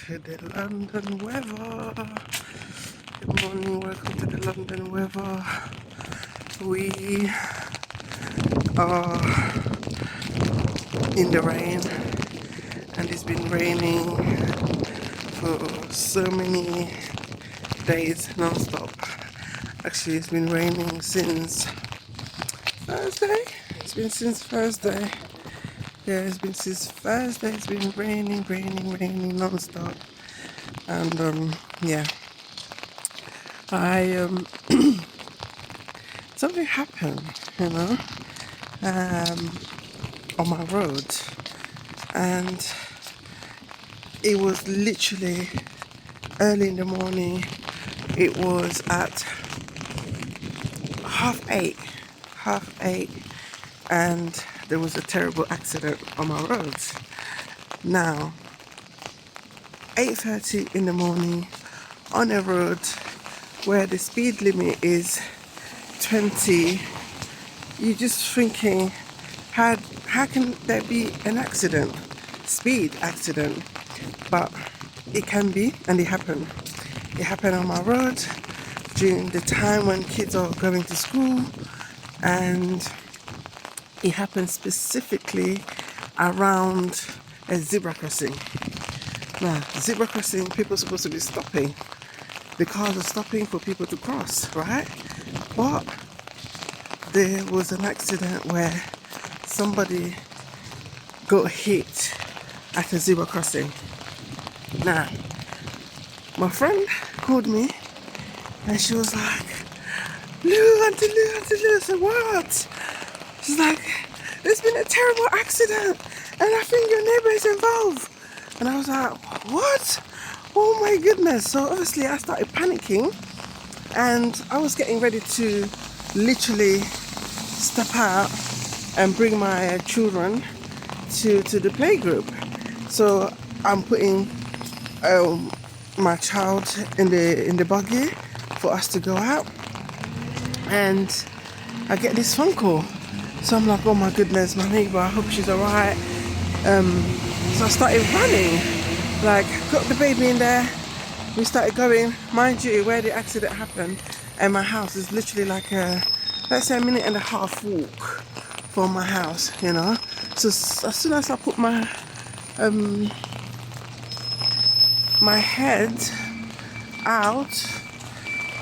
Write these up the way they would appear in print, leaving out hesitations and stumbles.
to the London weather. Good morning, welcome to the London weather. We are in the rain, and it's been raining for so many days non-stop. Actually, it's been raining since Thursday. It's been since Thursday. Yeah, it's been since Thursday. It's been raining non-stop. And yeah, I something happened, you know, on my road, and it was literally early in the morning. It was at half eight, and there was a terrible accident on my road. Now, 8:30 in the morning on a road where the speed limit is 20, you're just thinking, how can there be an accident, speed accident? But it can be, and it happened. It happened on my road during the time when kids are going to school, and it happened specifically around a zebra crossing. Now, zebra crossing, people are supposed to be stopping. The cars are stopping for people to cross, right? But there was an accident where somebody got hit at a zebra crossing. Now, my friend called me and she was like, Auntie Lou, I said, what? She's like, there's been a terrible accident and I think your neighbor is involved. And I was like, what? Oh my goodness. So obviously I started panicking, and I was getting ready to literally step out and bring my children to the playgroup. So I'm putting my child in the buggy for us to go out, and I get this phone call. So I'm like, oh my goodness, my neighbor, I hope she's alright. So I started running, like got the baby in there. We started going. Mind you, where the accident happened and my house is literally like let's say a minute and a half walk from my house, you know. So as soon as I put my my head out,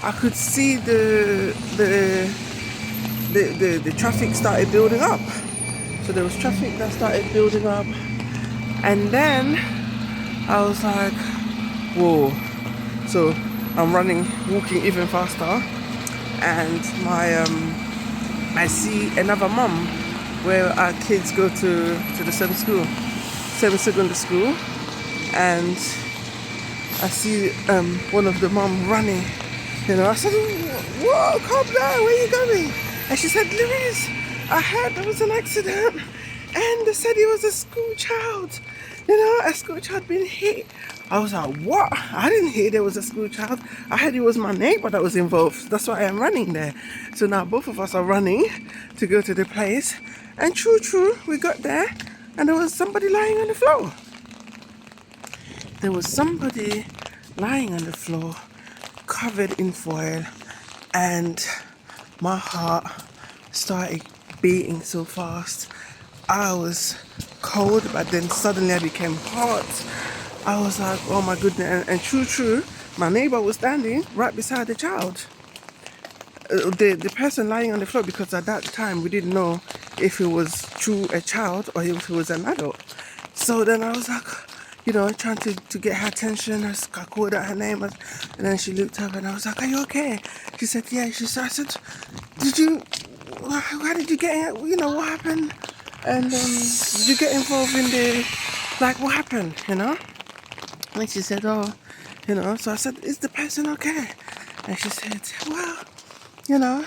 I could see the traffic started building up. So there was traffic that started building up, and then I was like, whoa. So I'm walking even faster, and I see another mum where our kids go to the same secondary school, and I see one of the mum running. You know, I said, whoa, calm down, where are you going? And she said, Louise, I heard there was an accident, and they said it was a school child. You know, a school child being hit. I was like, what? I didn't hear there was a school child. I heard it was my neighbor that was involved. That's why I'm running there. So now both of us are running to go to the place. And true, we got there, and there was somebody lying on the floor. There was somebody lying on the floor, covered in foil, and my heart started beating so fast. I was cold, but then suddenly I became hot. I was like, oh my goodness. And true, my neighbor was standing right beside the child. The person lying on the floor, because at that time we didn't know if it was true a child or if it was an adult. So then I was like, you know, trying to get her attention. I called out her name, and then she looked up and I was like, are you okay? She said, yeah. I said, why did you get, you know, what happened? And did you get involved in like, what happened, you know? And she said, oh, you know. So I said, is the person okay? And she said, well, you know,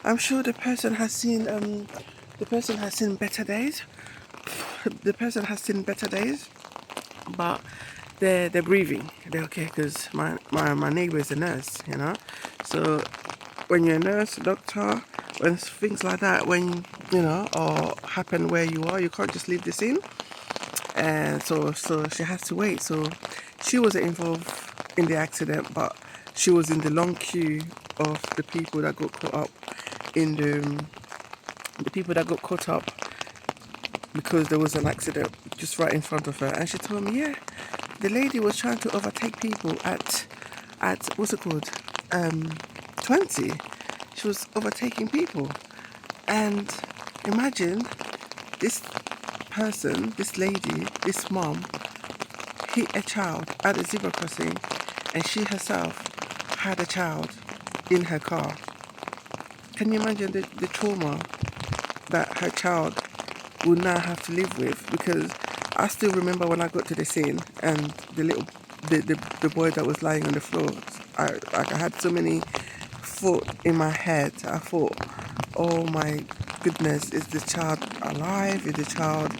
I'm sure the person has seen better days. The person has seen better days, but they're breathing. They're okay, because my neighbor is a nurse, you know. So when you're a nurse, doctor, when things like that, when you know, or happen where you are, you can't just leave the scene. And so she has to wait. So She wasn't involved in the accident, but she was in the long queue of the people that got caught up in the people that got caught up because there was an accident just right in front of her. And she told me, yeah, the lady was trying to overtake people at what's it called, 20. She was overtaking people. And imagine this person, this lady, this mom hit a child at a zebra crossing, and she herself had a child in her car. Can you imagine the trauma that her child will now have to live with? Because I still remember when I got to the scene and the boy that was lying on the floor. I had so many thoughts in my head. I thought, oh my goodness, is the child alive? Is the child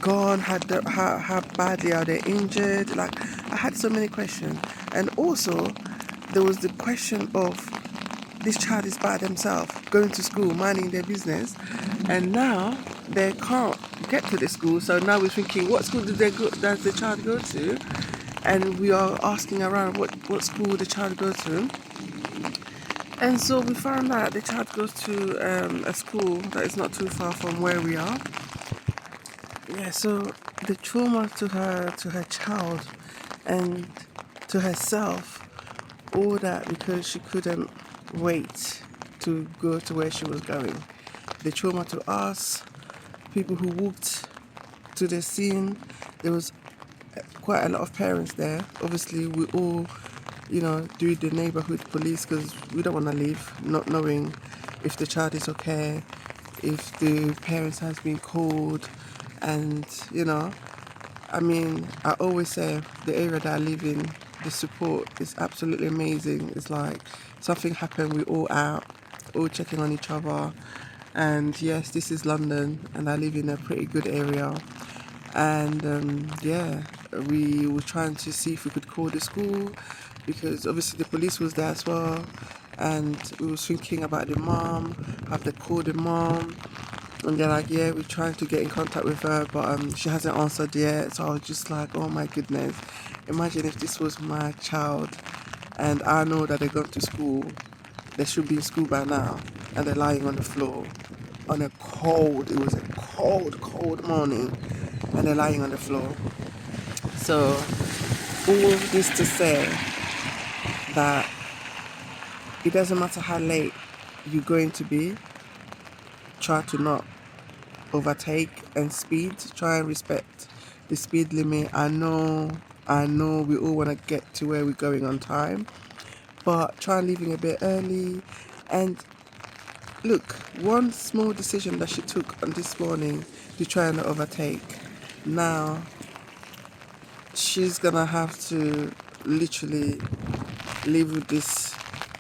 gone? How badly are they injured? Like, I had so many questions. And also there was the question of this child is by themselves, going to school, minding their business, and now they can't get to the school. So now we're thinking, what school does the child go to? And we are asking around what school the child goes to. And so we found out the child goes to a school that is not too far from where we are. Yeah, so the trauma to her child and to herself, all that because she couldn't wait to go to where she was going. The trauma to us, people who walked to the scene. There was quite a lot of parents there. Obviously, we all, do the neighborhood police because we don't want to leave not knowing if the child is okay, if the parents has been called, and I mean, I always say the area that I live in, the support is absolutely amazing. It's like something happened, we all out, all checking on each other. And yes, this is London, and I live in a pretty good area. And yeah, we were trying to see if we could call the school because obviously the police was there as well. And we was thinking about the mom, have they called the mom? And they're like, yeah, we're trying to get in contact with her, but she hasn't answered yet. So I was just like, oh my goodness, imagine if this was my child and I know that they're going to school. They should be in school by now, and they're lying on the floor on it was a cold morning, and they're lying on the floor. So all this to say that it doesn't matter how late you're going to be, try to not overtake and speed. Try and respect the speed limit. I know we all want to get to where we're going on time, but try leaving a bit early. And look, one small decision that she took on this morning to try and not overtake, now she's gonna have to literally live with this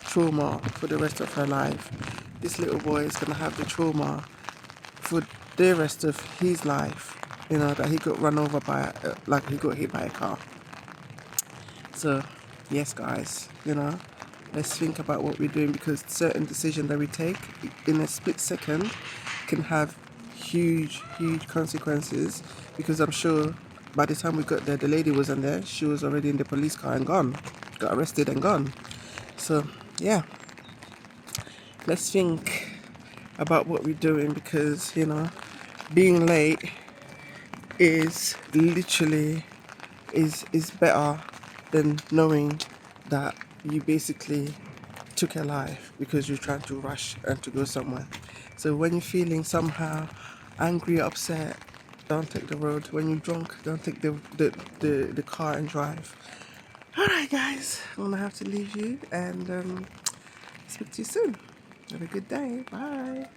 trauma for the rest of her life. This little boy is gonna have the trauma for the rest of his life, that he got run over by, like he got hit by a car. So, yes, guys, let's think about what we're doing because certain decisions that we take in a split second can have huge, huge consequences. Because I'm sure by the time we got there, the lady wasn't there. She was already in the police car and gone, got arrested and gone. So, yeah, let's think about what we're doing because, being late is literally is better than knowing that you basically took a life because you're trying to rush and to go somewhere. So when you're feeling somehow angry, upset, don't take the road. When you're drunk, don't take the car and drive. Alright guys, I'm gonna have to leave you and speak to you soon. Have a good day. Bye.